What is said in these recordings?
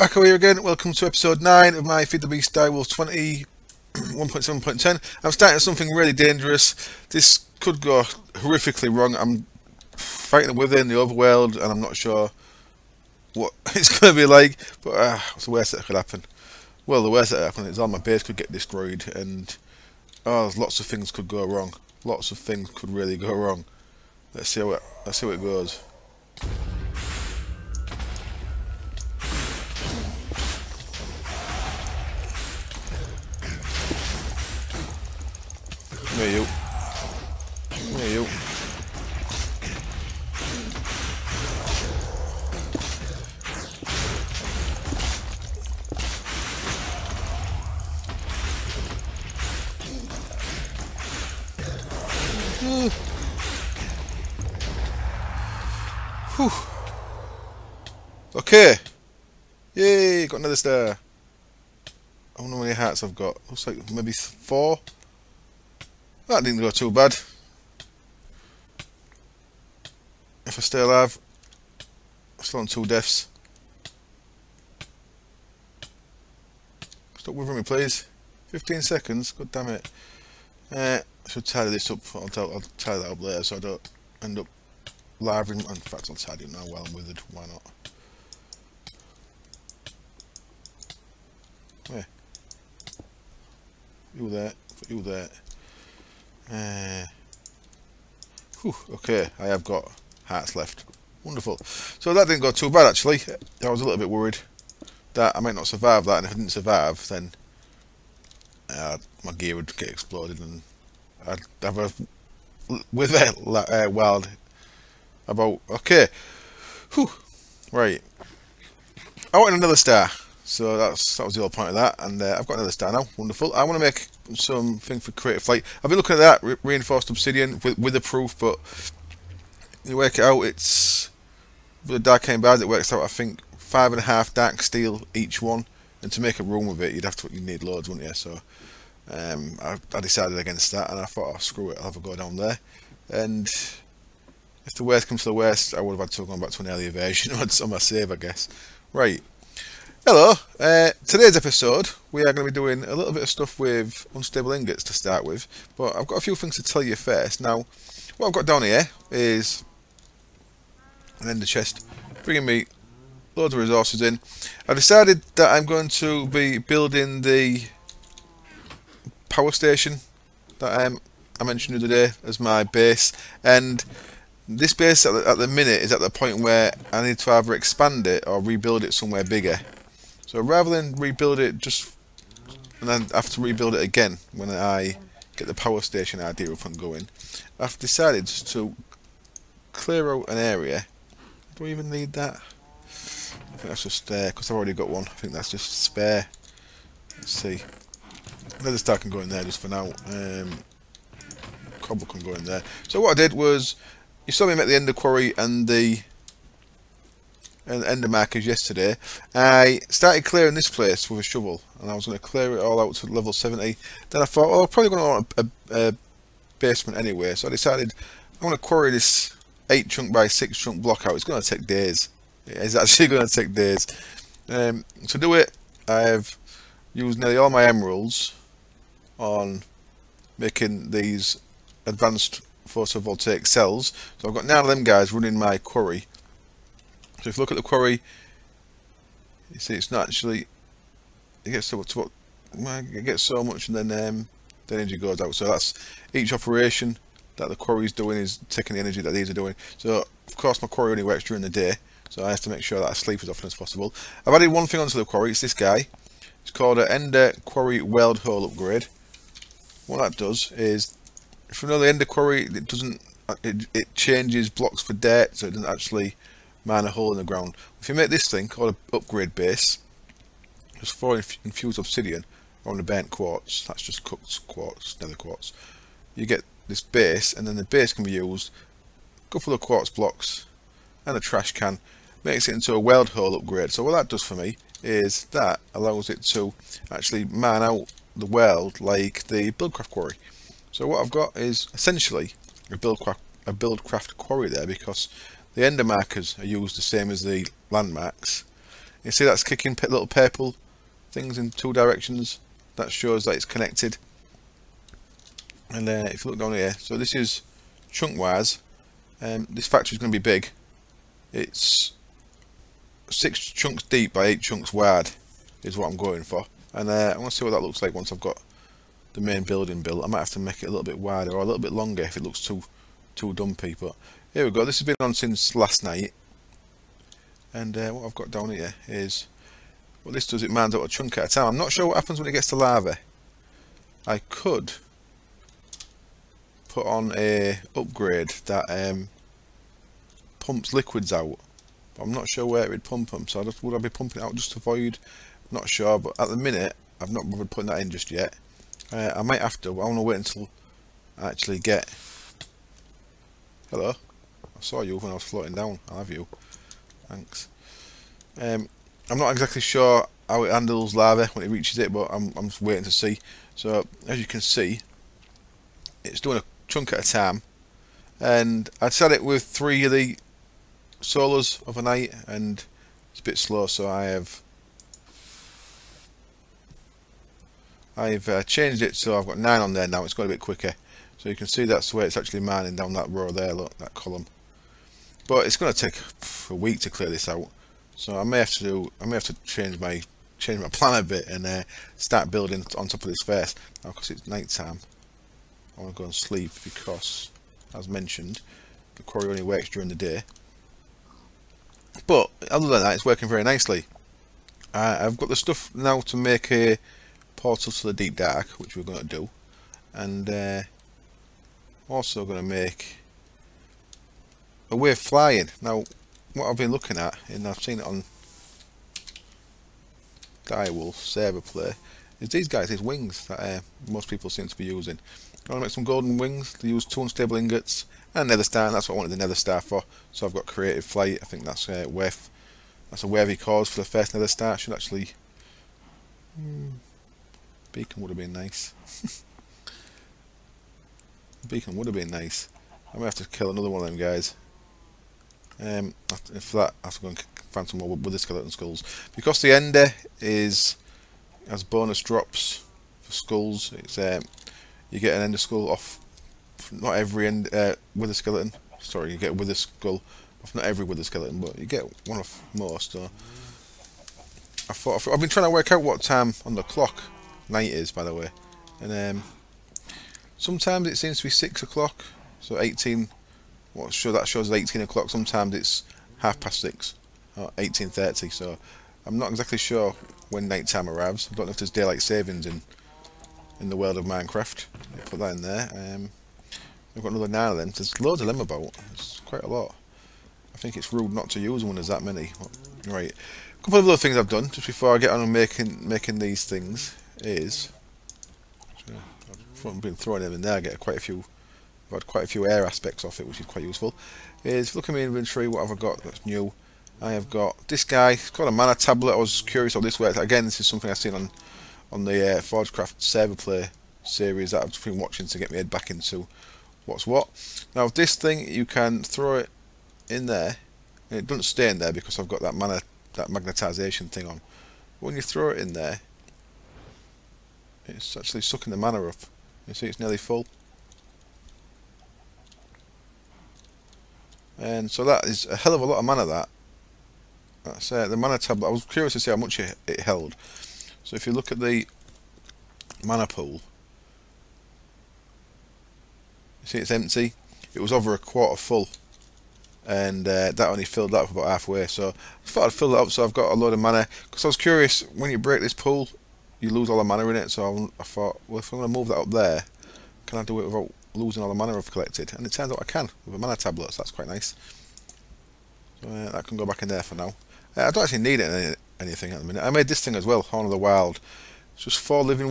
Echo here again. Welcome to episode 9 of my FTB DW20 1.7.10. I'm starting something really dangerous. This could go horrifically wrong. I'm fighting within the overworld and I'm not sure what it's going to be like, but what's the worst that could happen? Well, the worst that could happen is all my base could get destroyed and lots of things could go wrong. Lots of things could really go wrong. Let's see how it goes. Where are you? Where are you? Whew. Okay. Yay, got another star. I wonder how many hearts I've got. Looks like maybe 4. That didn't go too bad. If I stay alive, I'm still on 2 deaths. Stop withering me, please. 15 seconds. God damn it. I should tidy this up. I'll tidy that up later so I don't end up lavering. In fact, I'll tidy it now while I'm withered. Why not? Where? You there? You there? Okay, I have got hearts left. Wonderful. So that didn't go too bad actually. I was a little bit worried that I might not survive that, and if I didn't survive, then my gear would get exploded and I'd have a wild about. Okay. Whew. Right. I wanted another star. So that was the whole point of that, and I've got another star now. Wonderful. I want to make something for creative flight. I've been looking at that reinforced obsidian with a proof, but you work it out. It's with the dark bars. It works out, I think, 5.5 dark steel each one, and to make a room with it, you'd need loads, wouldn't you? So I decided against that, and I thought, oh, screw it, I'll have a go down there. And if the worst comes to the worst, I would have had to have gone back to an earlier version on my save, I guess. Right. Hello, today's episode we are going to be doing a little bit of stuff with unstable ingots to start with, but I've got a few things to tell you first. Now, what I've got down here is an ender chest, bringing me loads of resources in. I've decided that I'm going to be building the power station that I mentioned the other day as my base, and this base at the minute is at the point where I need to either expand it or rebuild it somewhere bigger. So rather than rebuild it and then have to rebuild it again when I get the power station idea up and going, I've decided to clear out an area. Do I even need that? I think that's just because I've already got one. I think that's just spare. Let's see. Another star can go in there just for now. Cobble can go in there. So what I did was, you saw me make the ender quarry and the ender markers yesterday. I started clearing this place with a shovel, and I was going to clear it all out to level 70. Then I thought, oh, I'm probably going to want a basement anyway, so I decided I'm going to quarry this 8 chunk by 6 chunk block out. It's going to take days. It is actually going to take days. To do it, I have used nearly all my emeralds on making these advanced photovoltaic cells. So I've got 9 of them guys running my quarry. So if you look at the quarry, you see it's not actually, it gets so much, and then the energy goes out. So that's each operation that the quarry is doing is taking the energy that these are doing. So of course my quarry only works during the day, so I have to make sure that I sleep as often as possible. I've added one thing onto the quarry. It's this guy. It's called an ender quarry weld hole upgrade. What that does is, if you know the ender quarry, it changes blocks for dirt, so it doesn't actually mine a hole in the ground. If you make this thing called an upgrade base, just 4 infused obsidian or the burnt quartz, that's just cooked quartz, nether quartz, you get this base, and then the base can be used, a couple of quartz blocks and a trash can, makes it into a weld hole upgrade. So what that does for me is that allows it to actually mine out the world like the buildcraft quarry. So what I've got is essentially a buildcraft quarry there, because the ender markers are used the same as the landmarks. You see that's kicking little purple things in 2 directions. That shows that it's connected. And if you look down here, so this is chunk wise. This factory is going to be big. It's 6 chunks deep by 8 chunks wide is what I'm going for. And I want to see what that looks like once I've got the main building built. I might have to make it a little bit wider or a little bit longer if it looks too dumpy. But here we go. This has been on since last night. And what I've got down here is, what this does, it mines out a chunk at a time. I'm not sure what happens when it gets to lava. I could put on a upgrade that pumps liquids out. But I'm not sure where it would pump them. So would I be pumping it out just to avoid? Not sure. But at the minute, I've not bothered putting that in just yet. I might have to. I want to wait until I actually get. Hello. I saw you when I was floating down. I'll have you. Thanks. I'm not exactly sure how it handles lava when it reaches it, but I'm just waiting to see. So as you can see, it's doing a chunk at a time, and I'd set it with 3 of the solars overnight, and it's a bit slow. So I've changed it so I've got 9 on there now. It's going a bit quicker, so you can see that's where it's actually mining down that row there. Look, that column. But it's going to take a week to clear this out, so I may have to change my plan a bit and start building on top of this first. Now, because it's night time, I want to go and sleep because, as mentioned, the quarry only works during the day. But other than that, it's working very nicely. I've got the stuff now to make a portal to the deep dark, which we're going to do, and also going to make a way of flying. Now, what I've been looking at, and I've seen it on Direwolf server play, is these guys, these wings that most people seem to be using. I want to make some golden wings. They use 2 unstable ingots and nether star, and that's what I wanted the nether star for. So I've got creative flight. I think that's a worthy cause for the first nether star. Should actually beacon would have been nice. Beacon would have been nice. I may have to kill another one of them guys. For that, I have to go and find some more wither skeleton skulls, because the ender has bonus drops for skulls. It's you get an ender skull off not every wither skeleton. Sorry, you get a wither skull off not every wither skeleton, but you get one off most. So I've been trying to work out what time on the clock night is, by the way, and sometimes it seems to be 6 o'clock, so 18. Well, sure, that shows 18 o'clock. Sometimes it's 6:30 or 18:30. So I'm not exactly sure when night time arrives. I don't know if there's daylight savings in the world of Minecraft. I'll put that in there. We've got another 9 of them. There's loads of them about. It's quite a lot. I think it's rude not to use them when there's that many. Right. A couple of other things I've done just before I get on and making these things is, I've been throwing them in there. I get quite a few. I've had quite a few air aspects off it, which is quite useful. Is look at my inventory. What have I got that's new? I have got this guy. It's called a mana tablet. I was curious how this works. Again, this is something I've seen on the Forgecraft server play series that I've been watching to get my head back into what's what. Now, this thing, you can throw it in there, and it doesn't stay in there because I've got that magnetization thing on. But when you throw it in there, it's actually sucking the mana up. You see, it's nearly full. And so that is a hell of a lot of mana. That's the mana tablet. I was curious to see how much it held. So if you look at the mana pool, you see it's empty. It was over a quarter full, and that only filled that up about halfway. So I thought I'd fill that up so I've got a load of mana, because I was curious, when you break this pool you lose all the mana in it. So I thought, well, if I'm going to move that up there, can I do it without losing all the mana I've collected? And it turns out I can with a mana tablet, so that's quite nice. So that can go back in there for now. I don't actually need anything at the minute. I made this thing as well, Horn of the Wild. It's just 5 living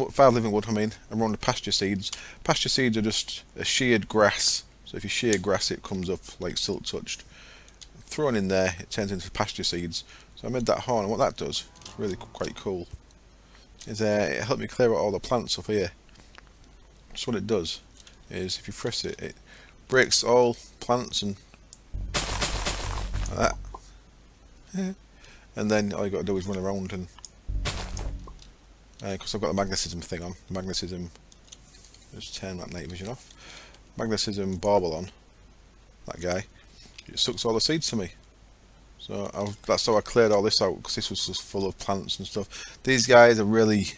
wood. I mean, around the pasture seeds. Pasture seeds are just a sheared grass. So if you shear grass, it comes up like silk touched. Thrown in there, it turns into pasture seeds. So I made that horn, and what that does, it's really quite cool, is it helped me clear out all the plants up here. So what it does is, if you press it, it breaks all plants and like that. Yeah. and then all you got to do is run around and because I've got the magnetism thing on. Magnetism. Just turn that night vision off. Magnetism bauble on. That guy. It sucks all the seeds to me. So that's how I cleared all this out, because this was just full of plants and stuff. These guys are really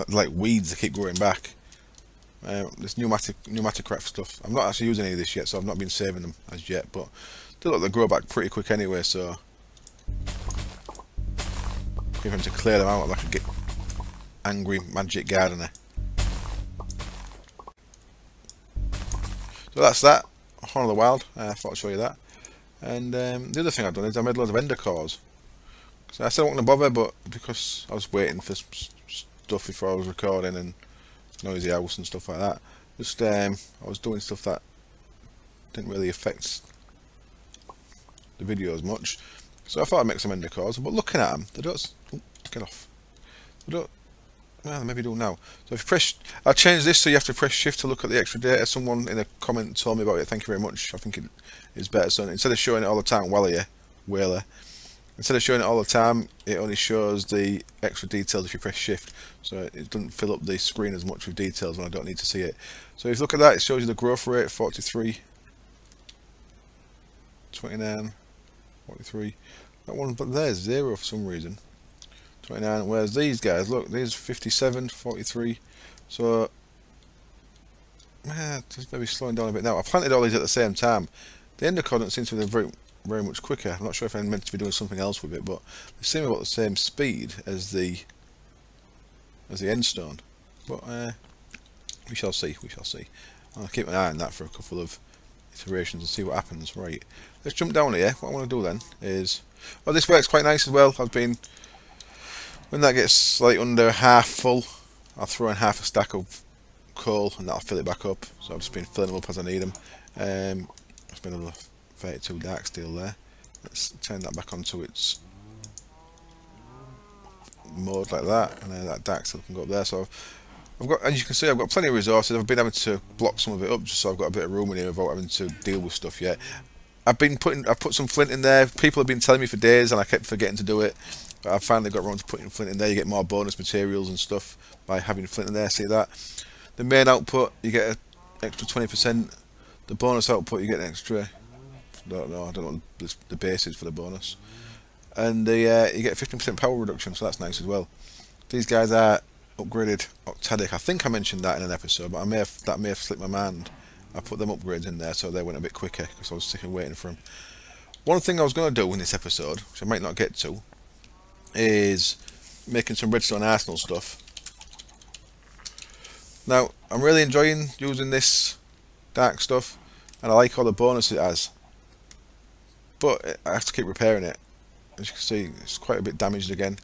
like weeds that keep growing back. This pneumatic stuff. I'm not actually using any of this yet, so I've not been saving them as yet. But they look like they grow back pretty quick anyway, so give him to clear them out like a angry magic gardener. So that's that. Horn of the Wild. I thought I'd show you that. And the other thing I've done is I made loads of ender cores. So I said I wasn't going to bother, but because I was waiting for stuff before I was recording and noisy house and stuff like that, just I was doing stuff that didn't really affect the video as much. So I thought I'd make some ender cores, but looking at them, they don't. Oh, get off. They don't. Well, maybe do now. So if you press, I changed this so you have to press shift to look at the extra data. Someone in a comment told me about it. Thank you very much. I think it is better. So instead of showing it all the time, Whaler, instead of showing it all the time, it only shows the extra details if you press shift. So it doesn't fill up the screen as much with details when I don't need to see it. So if you look at that, it shows you the growth rate, 43, 29, 43. That one, but there's 0 for some reason. 29, whereas these guys, look, these 57, 43, so just maybe slowing down a bit now. I planted all these at the same time. The ender core doesn't seem to be very much quicker. I'm not sure if I'm meant to be doing something else with it, but they seem about the same speed as the end stone. But we shall see, I'll keep an eye on that for a couple of iterations and see what happens. Right, let's jump down here. What I want to do then is, well, this works quite nice as well. When that gets like under half full, I'll throw in half a stack of coal and that'll fill it back up. So I've just been filling them up as I need them. There's been another 32 dark steel there. Let's turn that back onto its mode like that, and then that dark steel can go up there. So I've got, as you can see, I've got plenty of resources. I've been having to block some of it up just so I've got a bit of room in here without having to deal with stuff yet. I've put some flint in there. People have been telling me for days and I kept forgetting to do it. But I've finally got around to putting flint in there. You get more bonus materials and stuff by having flint in there. See that? The main output, you get an extra 20%. The bonus output, you get an extra. I don't know what the base is for the bonus. And you get 15% power reduction, so that's nice as well. These guys are upgraded octadic. I think I mentioned that in an episode, but that may have slipped my mind. I put them upgrades in there so they went a bit quicker because I was sick of waiting for them. One thing I was going to do in this episode, which I might not get to, is making some redstone arsenal stuff. Now, I'm really enjoying using this dark stuff, and I like all the bonuses it has. But I have to keep repairing it. As you can see, it's quite a bit damaged again.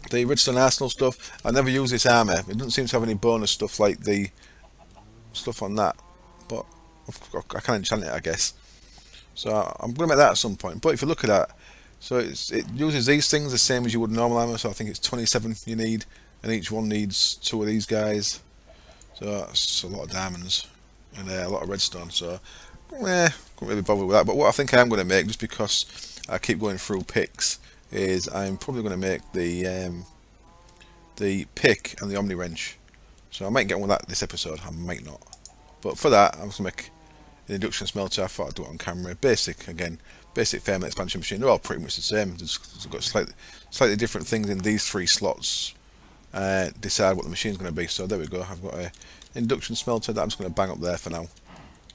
The redstone arsenal stuff, I never use this armour. It doesn't seem to have any bonus stuff like the stuff on that. But I can enchant it, I guess. So I'm going to make that at some point. But if you look at that, so it uses these things the same as you would normal armour. So I think it's 27 you need, and each one needs 2 of these guys. So that's a lot of diamonds and a lot of redstone. So couldn't really bother with that. But what I think I am going to make, just because I keep going through picks, is I'm probably going to make the pick and the omni wrench. So I might get on with that this episode. I might not. But for that, I'm going to make an induction smelter. I thought I'd do it on camera. Basic thermal expansion machine. They're all pretty much the same. It's got slightly different things in these 3 slots. Decide what the machine's going to be. So there we go. I've got an induction smelter that I'm just going to bang up there for now,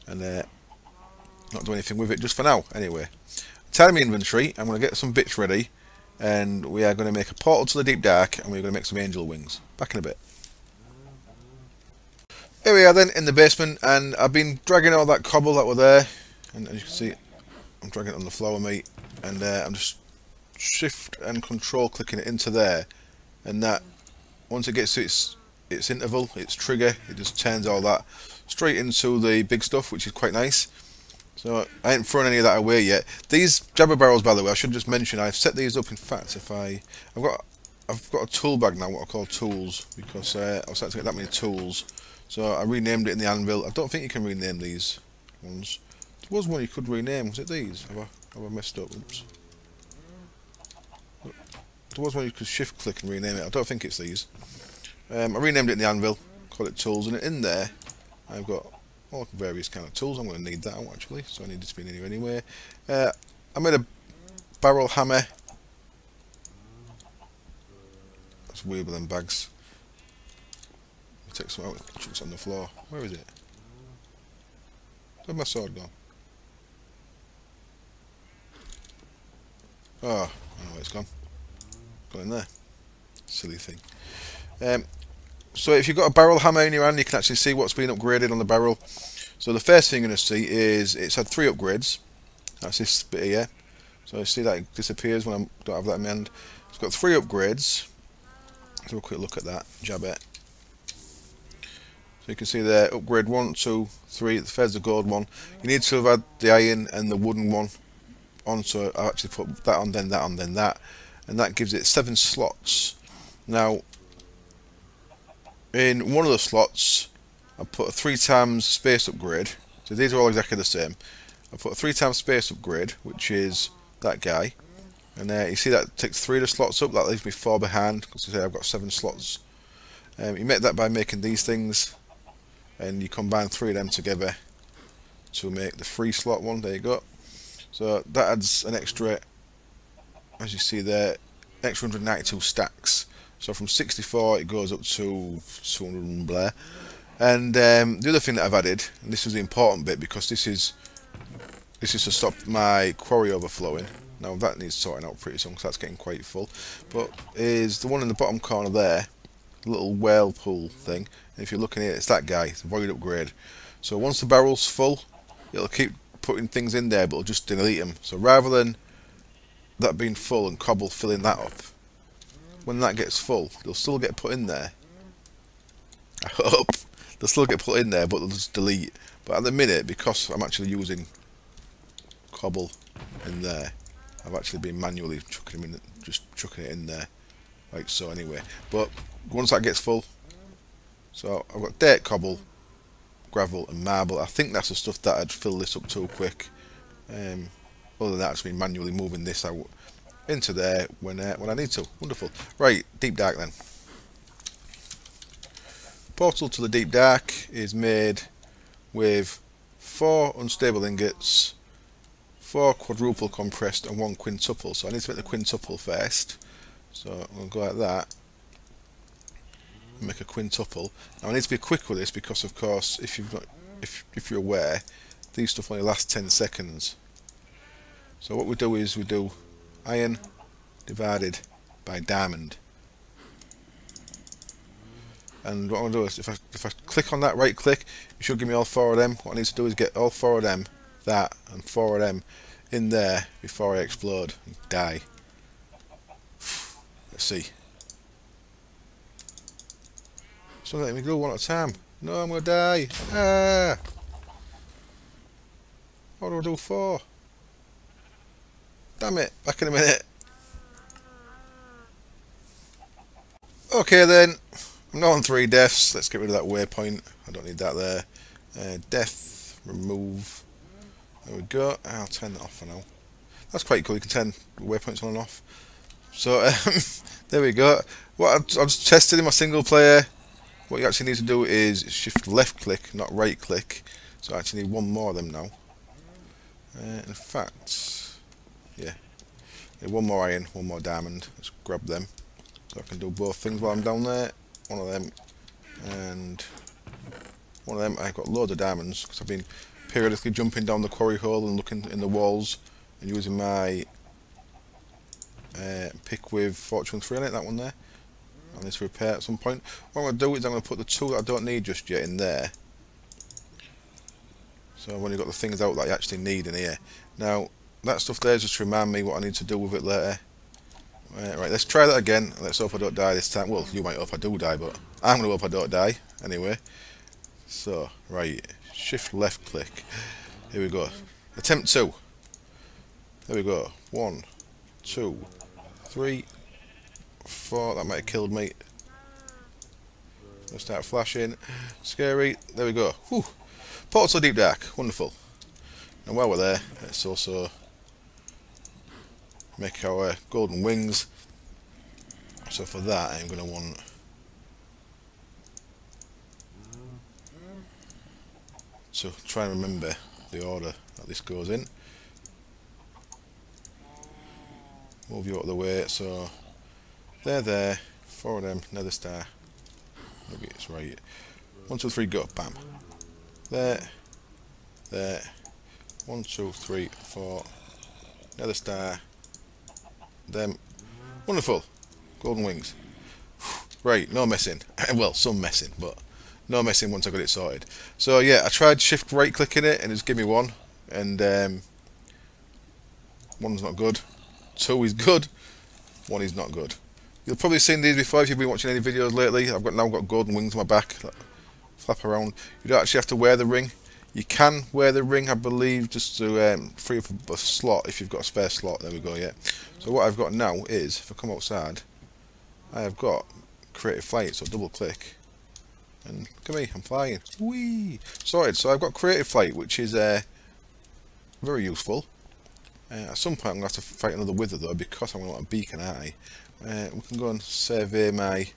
and not do anything with it just for now. Anyway, tidy my inventory. I'm going to get some bits ready, and we are going to make a portal to the deep dark, and we're going to make some angel wings. Back in a bit. Here we are then in the basement, and I've been dragging all that cobble that were there, and as you can see, I'm dragging it on the floor with me, and I'm just shift and control clicking it into there, and that once it gets to its interval, its trigger, it just turns all that straight into the big stuff, which is quite nice. So I ain't thrown any of that away yet. These jabber barrels, by the way, I should just mention, I've set these up. In fact, I've got a tool bag now, what I call tools, because I was starting to get that many tools. So I renamed it in the anvil. I don't think you can rename these ones. There was one you could rename. Was it these? Have I messed up? Oops. there was one you could shift click and rename it. I don't think it's these. I renamed it in the anvil, call it tools, and in there I've got all various kind of tools. I'm going to need that out actually, so I need it to be in here anyway. I made a barrel hammer. That's weird with them bags. I'll take some out, chucks on the floor. Where is it? Where's my sword gone? Oh, I know where it's gone. Gone in there. Silly thing. So if you've got a barrel hammer in your hand, you can actually see what's been upgraded on the barrel. So the first thing you're going to see is it's had 3 upgrades. That's this bit here. So you see that it disappears when I don't have that in my hand. It's got 3 upgrades. Let's have a quick look at that. Jab it. So you can see there, upgrade 1, 2, 3. There's the gold one. You need to have had the iron and the wooden one on. So I actually put that on, then that on, then that, and that gives it 7 slots. Now, in one of the slots, I put a 3 times space upgrade. So these are all exactly the same. I put a 3 times space upgrade, which is that guy. And you see that takes 3 of the slots up. That leaves me 4 behind, because I've got 7 slots. You make that by making these things, and you combine 3 of them together to make the 3 slot one. There you go. So that adds an extra, as you see there, extra 192 stacks. So from 64 it goes up to 200 and blah. And the other thing that I've added, and this is the important bit because this is to stop my quarry overflowing. Now that needs sorting out pretty soon because that's getting quite full. But is the one in the bottom corner there, the little whirlpool thing. And if you're looking at it, it's that guy, it's a void upgrade. So once the barrel's full, it'll keep putting things in there, but it'll just delete them. So rather than that being full and cobble filling that up, when that gets full, they'll still get put in there. I hope they'll still get put in there, but they'll just delete. But at the minute, because I'm actually using cobble in there, I've actually been manually chucking them in, just chucking it in there, like so. Anyway, but once that gets full, so I've got dirt, cobble, gravel, and marble. I think that's the stuff that I'd fill this up too quick. Other than that, it's been manually moving this out into there when I need to. Wonderful. Right, deep dark then. Portal to the deep dark is made with 4 unstable ingots, 4 quadruple compressed, and 1 quintuple. So I need to make the quintuple first. So I'll go like that. Make a quintuple. Now I need to be quick with this because, of course, if you're aware, these stuff only last 10 seconds. So what we do is we do iron divided by diamond. And what I'm going to do is, if I click on that, right click, it should give me all 4 of them. What I need to do is get all 4 of them, that, and 4 of them in there before I explode and die. Let's see. So let me go one at a time. No, I'm going to die. Ah! What do I do 4? Damn it, back in a minute. Okay then. I'm now on 3 deaths. Let's get rid of that waypoint. I don't need that there. Death, remove. There we go. I'll turn that off for now. That's quite cool. You can turn waypoints on and off. So there we go. What I'm just testing in my single player. What you actually need to do is shift left click, not right click. So I actually need 1 more of them now. In fact, yeah. Need 1 more iron, 1 more diamond. Let's grab them. So I can do both things while I'm down there. 1 of them and 1 of them. I've got loads of diamonds because I've been periodically jumping down the quarry hole and looking in the walls and using my pick with Fortune 3 on it, that one there. I need to repair at some point. What I'm going to do is I'm going to put the 2 that I don't need just yet in there. So I've only got the things out that I actually need in here. Now, that stuff there just to remind me what I need to do with it later. Right, let's try that again. Let's hope I don't die this time. Well, you might hope I do die, but I'm going to hope I don't die. Anyway. So, right. Shift left click. Here we go. Attempt 2. There we go. 1, 2, 3, 4. That might have killed me. Let's start flashing. Scary. There we go. Whew. Portal to deep dark. Wonderful. And while we're there, let's also make our golden wings. So for that I'm going to want to try and remember the order that this goes in. Move you out of the way, so there, 4 of them, nether star, maybe it's right. 1, 2, 3, go, bam. There, 1, 2, 3, 4, nether star, them. Wonderful, golden wings. Right, no messing. Well, some messing, but no messing once I got it sorted. So yeah, I tried shift right clicking it and it's give me 1, and 1's not good, 2 is good, 1 is not good. You'll probably seen these before if you've been watching any videos lately. I've now got golden wings on my back that flap around. You don't actually have to wear the ring. You can wear the ring, I believe, just to free up a slot if you've got a spare slot. There we go, yeah. So what I've got now is, if I come outside, I have got creative flight, so double click. And look at me, I'm flying. Whee! Sorted, so I've got creative flight, which is very useful. At some point I'm going to have to fight another wither though, because I'm going to want a beacon, aren't I? We can go and survey my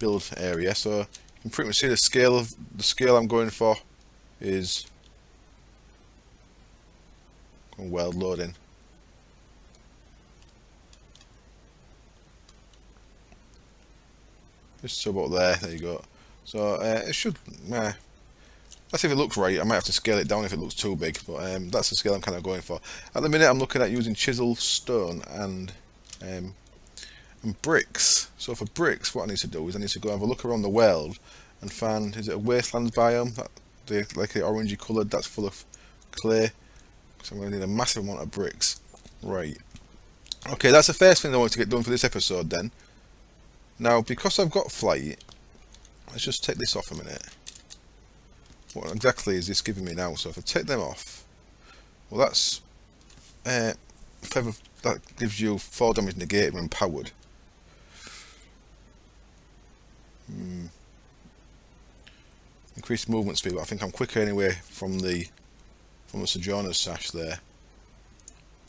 build area, so you can pretty much see the scale I'm going for is world loading. Just about there you go. So it should, let's see if it looks right. I might have to scale it down if it looks too big, but that's the scale I'm kind of going for. At the minute I'm looking at using chisel, stone and bricks. So for bricks, what I need to do is I need to go have a look around the world and find, is it a wastelands biome, that like the orangey coloured, that's full of clay. So I'm going to need a massive amount of bricks. Right. Okay, that's the first thing I want to get done for this episode then. Now, because I've got flight, let's just take this off a minute. What exactly is this giving me now? So if I take them off, well that's feather, that gives you 4 damage negated when powered. Increased movement speed, but I think I'm quicker anyway from the Sojourner's sash there.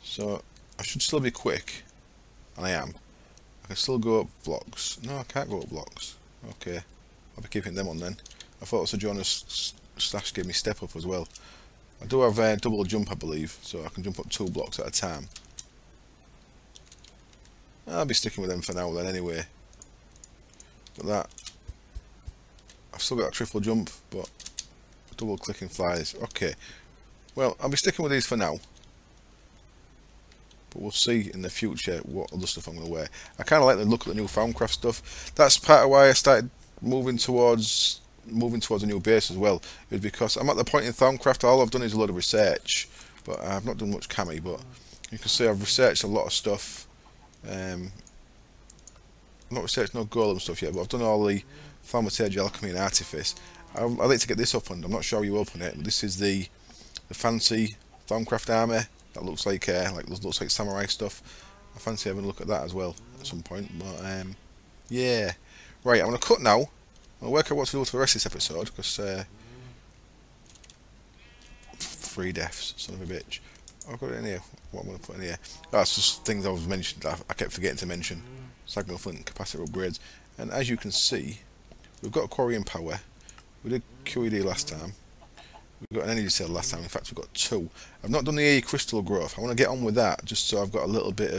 So I should still be quick, and I am. I can still go up blocks. No, I can't go up blocks. Okay, I'll be keeping them on then. I thought Sojourner's sash gave me step up as well. I do have double jump, I believe, so I can jump up 2 blocks at a time. I'll be sticking with them for now then anyway. But that, I've still got that triple jump, but double clicking flies. Okay, well I'll be sticking with these for now, but we'll see in the future what other stuff I'm going to wear. I kind of like the look of the new Foundcraft stuff. That's part of why I started moving towards a new base as well. Is because I'm at the point in Foundcraft, all I've done is a lot of research, but I've not done much cami. But you can see I've researched a lot of stuff. Not researched no golem stuff yet, but I've done all the thaumaturgy, alchemy and artifice. I'd like to get this opened. I'm not sure how you open it, but this is the fancy Foundcraft armor that looks like samurai stuff. I fancy having a look at that as well at some point. But yeah, right. I'm gonna cut now. I'll work out what to do for the rest of this episode because 3 deaths, son of a bitch. I've got it in here. What I'm going to put in here? That's just things I was mentioned that I kept forgetting to mention. Signal flint capacitor upgrades. And as you can see, we've got a quarry and power. We did QED last time. We got an energy cell last time. In fact, we've got 2. I've not done the AE crystal growth. I want to get on with that just so I've got a little bit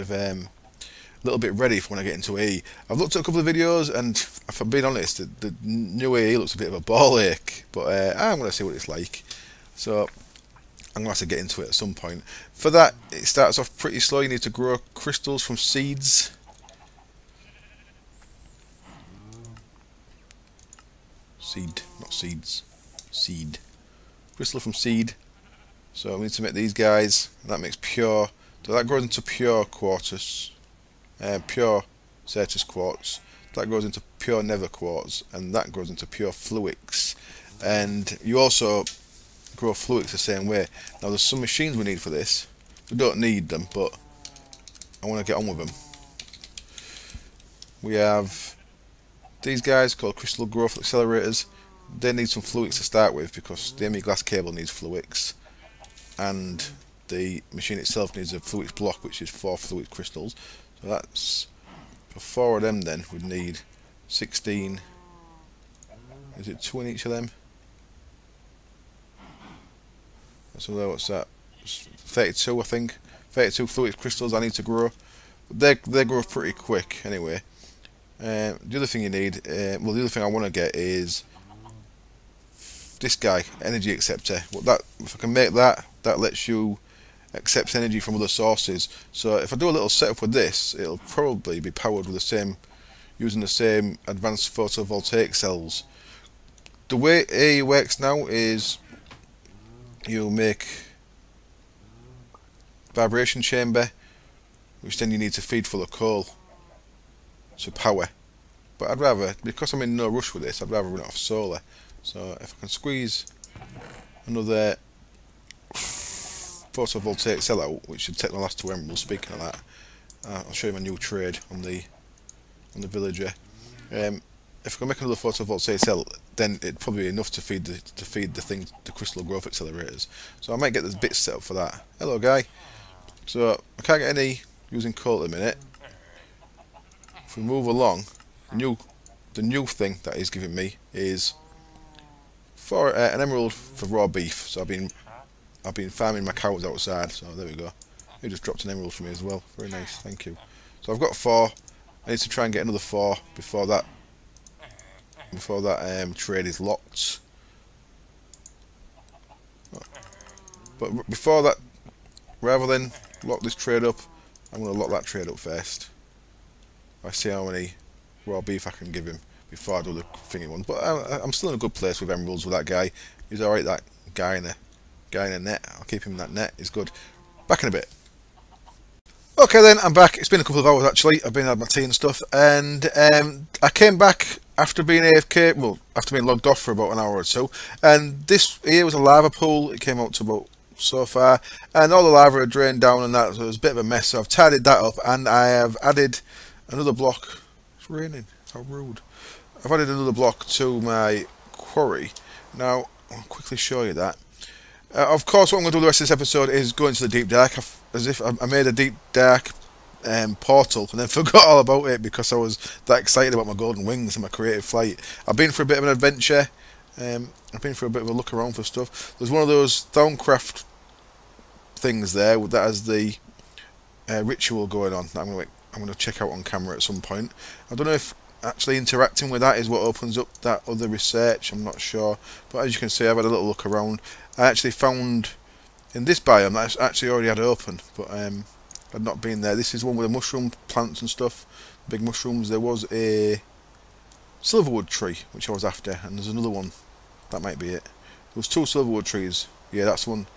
ready for when I get into AE. I've looked at a couple of videos, and if I'm being honest, the new AE looks a bit of a ball ache. But I'm going to see what it's like. So I'm going to have to get into it at some point. For that, it starts off pretty slow. You need to grow crystals from seeds. Seed, not seeds. Seed. Crystal from seed. So we need to make these guys. And that makes pure. So that goes into pure quartz. Pure Certus quartz. That goes into pure nether quartz. And that goes into pure fluix. And you also grow fluix the same way. Now there's some machines we need for this. We don't need them, but I want to get on with them. We have these guys called crystal growth accelerators. They need some fluix to start with because the ME glass cable needs fluix, and the machine itself needs a fluix block, which is 4 fluix crystals. So that's for 4 of them then we'd need 16. Is it 2 in each of them? So what's that? 32 I think. 32 fluid crystals I need to grow. But they grow pretty quick anyway. The other thing you need, well the other thing I want to get is this guy, energy acceptor. Well, that if I can make that, that lets you accept energy from other sources. So if I do a little setup with this, it'll probably be powered with the same, using the same advanced photovoltaic cells. The way it works now is you make vibration chamber, which then you need to feed full of coal to power. But I'd rather, because I'm in no rush with this, I'd rather run it off solar. So if I can squeeze another photovoltaic cell out, which should take the last 2 emeralds. Speaking of that, I'll show you my new trade on the villager. If I can make another photovoltaic cell, then it'd probably be enough to feed the crystal growth accelerators. So I might get this bit set up for that. Hello, guy. So I can't get any using coal at the minute. If we move along, the new thing that he's giving me is for an emerald for raw beef. So I've been farming my cows outside. So there we go. He just dropped an emerald for me as well. Very nice, thank you. So I've got 4. I need to try and get another 4 before that trade is locked. But before that, rather than lock this trade up, I'm going to lock that trade up first. I see how many raw beef I can give him before I do the thingy one. But I'm still in a good place with emeralds with that guy. He's alright, that guy in the net. I'll keep him in that net. He's good. Back in a bit. Okay then, I'm back. It's been a couple of hours actually. I've been had my tea and stuff, and I came back after being AFK, well, after being logged off for about an hour or so, and this here was a lava pool. It came out to about so far, and all the lava had drained down and that, so it was a bit of a mess. So I've tidied that up, and I have added another block. It's raining. How rude. I've added another block to my quarry. Now, I'll quickly show you that. Of course, what I'm going to do the rest of this episode is go into the deep dark, as if I made a deep dark portal and then forgot all about it because I was that excited about my golden wings and my creative flight. I've been for a bit of an adventure. I've been for a bit of a look around for stuff. There's one of those Thaumcraft things there that has the ritual going on that I'm going to check out on camera at some point. I don't know if actually interacting with that is what opens up that other research. I'm not sure, but as you can see, I've had a little look around. I actually found in this biome that I actually already had open, but I'd not been there. This is one with the mushroom plants and stuff, big mushrooms. There was a silverwood tree which I was after, and there's another one. That might be it. There was 2 silverwood trees. Yeah, that's one.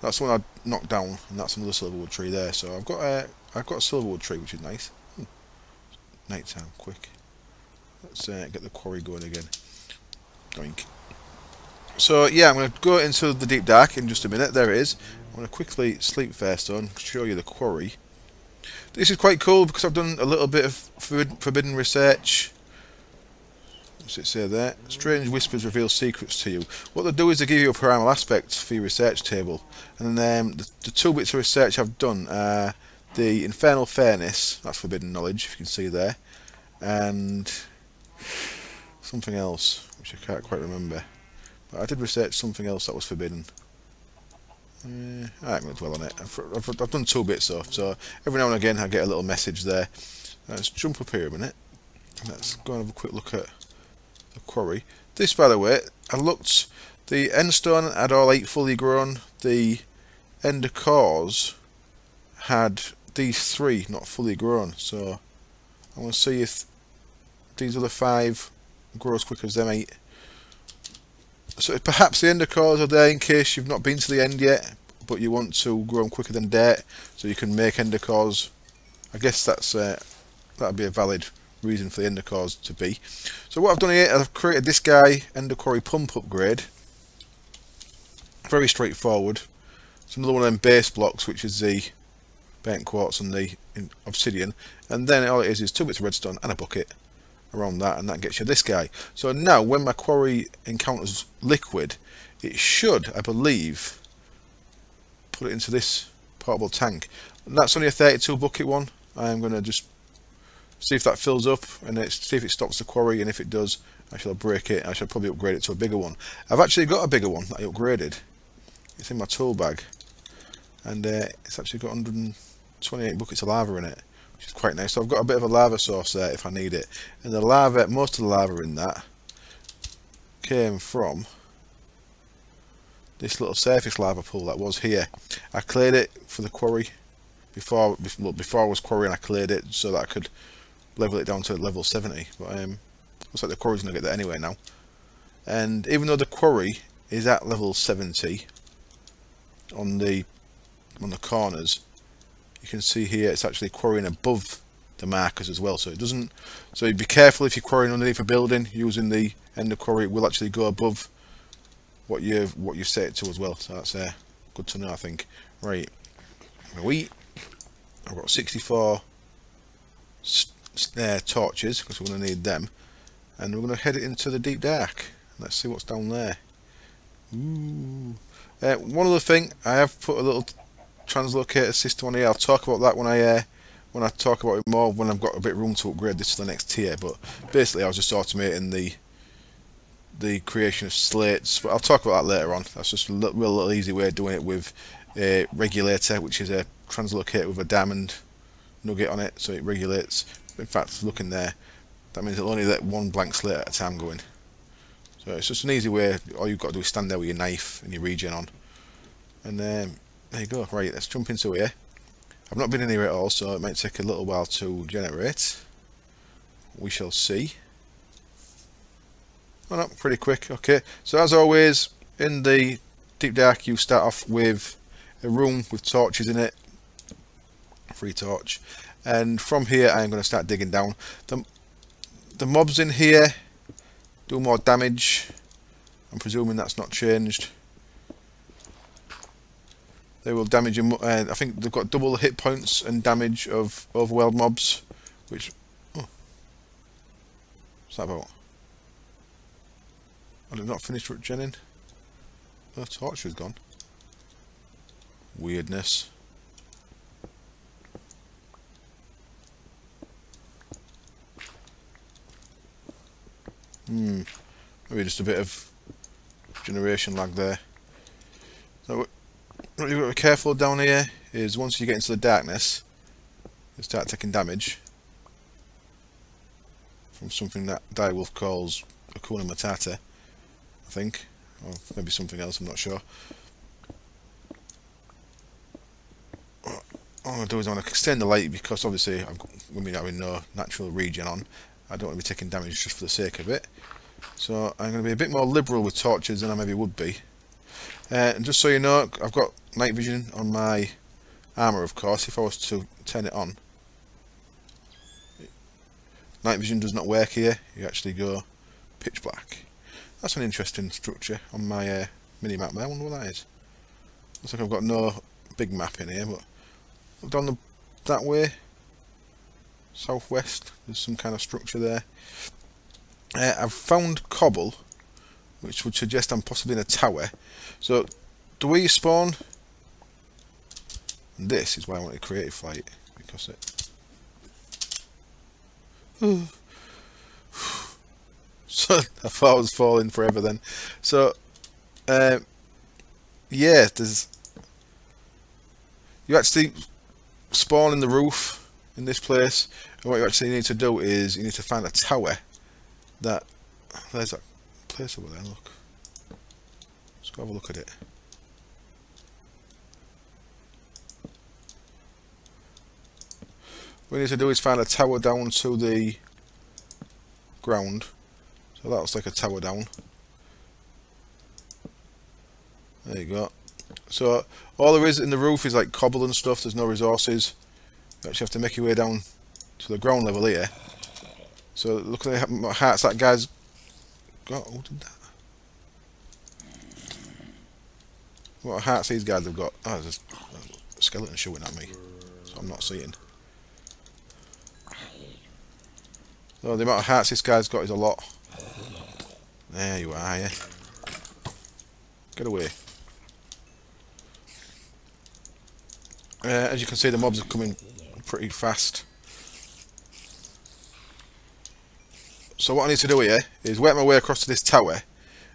That's one I knocked down, and that's another silverwood tree there. So I've got a silverwood tree, which is nice. Night time, quick. Let's get the quarry going again. Doink. So yeah, I'm going to go into the deep dark in just a minute. There it is. I'm going to quickly sleep first on, show you the quarry. This is quite cool because I've done a little bit of forbidden research. What's it say there? Strange whispers reveal secrets to you. What they do is they give you a primal aspect for your research table. And then the 2 bits of research I've done are the infernal fairness, that's forbidden knowledge, if you can see there, and something else, which I can't quite remember. But I did research something else that was forbidden. I'm not going to dwell on it. I've done 2 bits though, so every now and again I get a little message there. Let's jump up here a minute. Let's go and have a quick look at the quarry. This, by the way, I looked, the endstone had all 8 fully grown, the ender cores had these 3 not fully grown, so I want to see if these other 5 grow as quick as them 8. So perhaps the ender cores are there in case you've not been to the end yet, but you want to grow them quicker than dirt, so you can make ender cores. I guess that'd be a valid reason for the ender cores to be. So what I've done here, I've created this guy, ender quarry pump upgrade. Very straightforward. It's another one of them base blocks, which is the burnt quartz and the obsidian, and then all it is 2 bits of redstone and a bucket around that, and that gets you this guy. So now when my quarry encounters liquid, it should, I believe, put it into this portable tank, and that's only a 32 bucket one. I'm going to just see if that fills up, and see if it stops the quarry, and if it does, I shall break it. I shall probably upgrade it to a bigger one. I've actually got a bigger one that I upgraded. It's in my tool bag, and it's actually got 128 buckets of lava in it, which is quite nice. So I've got a bit of a lava source there if I need it. And the lava, most of the lava in that came from this little surface lava pool that was here. I cleared it for the quarry before I was quarrying. I cleared it so that I could level it down to level 70. But looks like the quarry's gonna get there anyway now. And even though the quarry is at level 70 on the corners, you can see here it's actually quarrying above the markers as well. So it doesn't. So be careful if you're quarrying underneath a building using the ender quarry. It will actually go above what you've set it to as well. So that's good to know, I think. Right, I've got 64 torches because we're going to need them, and we're going to head it into the deep dark. Let's see what's down there. Ooh. One other thing, I have put a little translocator system on here. I'll talk about that when I talk about it more, when I've got a bit of room to upgrade this to the next tier. But basically I was just automating the creation of slates, but I'll talk about that later on. That's just a little easy way of doing it with a regulator, which is a translocator with a diamond nugget on it, so it regulates. In fact, looking there, that means it'll only let one blank slate at a time go in. So it's just an easy way. All you've got to do is stand there with your knife and your regen on, and there you go. Right, let's jump into here. I've not been in here at all, so it might take a little while to generate. We shall see. Oh no, pretty quick. Okay, so as always in the deep dark, you start off with a room with torches in it, free torch, and from here I'm going to start digging down. The mobs in here do more damage. I'm presuming that's not changed. They will damage you. I think they've got double the hit points and damage of overworld mobs, which what's that about? I did not finish genning. The torch is gone. Weirdness. Maybe just a bit of generation lag there. So what you've got to be careful down here is once you get into the darkness, you start taking damage from something that Direwolf calls Hakuna Matata, I think, or maybe something else, I'm not sure. All I'm going to do is I'm going to extend the light, because obviously I'm going to be having no natural regen on. I don't want to be taking damage just for the sake of it. So I'm going to be a bit more liberal with torches than I maybe would be. And just so you know, I've got night vision on my armour, of course. If I was to turn it on, night vision does not work here. You actually go pitch black. That's an interesting structure on my mini-map there. I wonder what that is. Looks like I've got no big map in here, but down that way, southwest, there's some kind of structure there. I've found cobble, which would suggest I'm possibly in a tower. So the way you spawn, and this is why I wanted to create a fight, because it so I thought I was falling forever then. So yeah, you actually spawn in the roof in this place, and what you actually need to do is you need to find a tower that, there's that place over there, look. Let's go have a look at it. What we need to do is find a tower down to the ground. So that looks like a tower down. There you go. So all there is in the roof is like cobble and stuff. There's no resources. You actually have to make your way down to the ground level here. So look at the hearts that guy's got. Who did that? What hearts these guys have got? Oh, there's a skeleton shooting at me, so I'm not seeing. So the amount of hearts this guy's got is a lot. There you are, yeah. Get away. As you can see, the mobs are coming pretty fast. So what I need to do here is work my way across to this tower,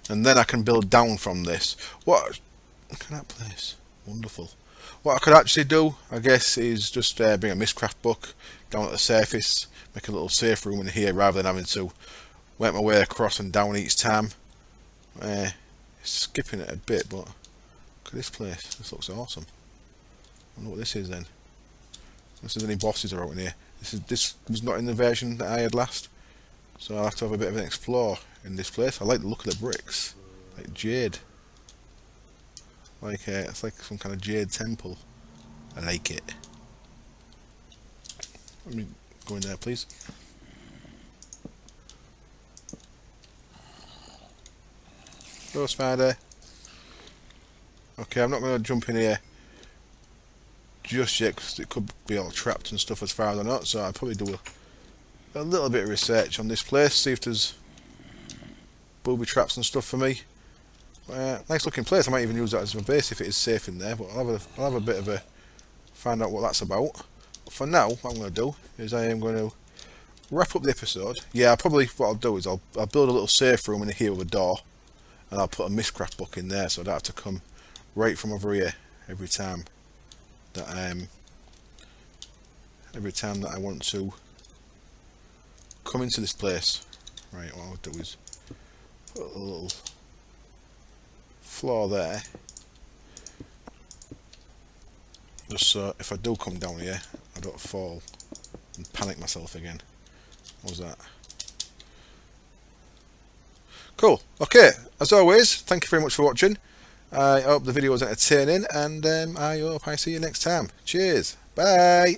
and then I can build down from this. What? Look at that place. Wonderful. What I could actually do, I guess, is just bring a Mistcraft book down at the surface, make a little safe room in here rather than having to work my way across and down each time. Skipping it a bit, but look at this place. This looks awesome. I wonder what this is then. Unless there's any bosses are out in here. This was not in the version that I had last, so I'll have to have a bit of an explore in this place. I like the look of the bricks, like jade. Like it's like some kind of jade temple. I like it. Let me go in there, please. Hello, spider. Okay, I'm not going to jump in here just yet because it could be all trapped and stuff as far as I know. So I'll probably do a little bit of research on this place, see if there's booby traps and stuff for me. Nice looking place. I might even use that as my base if it is safe in there, but I'll have a bit of a find out what that's about. But for now, what I'm going to do is I am going to wrap up the episode. Yeah, what I'll do is I'll build a little safe room in here with a door, and I'll put a Mistcraft book in there so I don't have to come right from over here every time that I want to come into this place. Right, what I'll do is put a little floor there, just so if I do come down here I don't fall and panic myself again. What was that? Cool. Okay, as always, thank you very much for watching. I hope the video was entertaining, and I hope I see you next time. Cheers. Bye.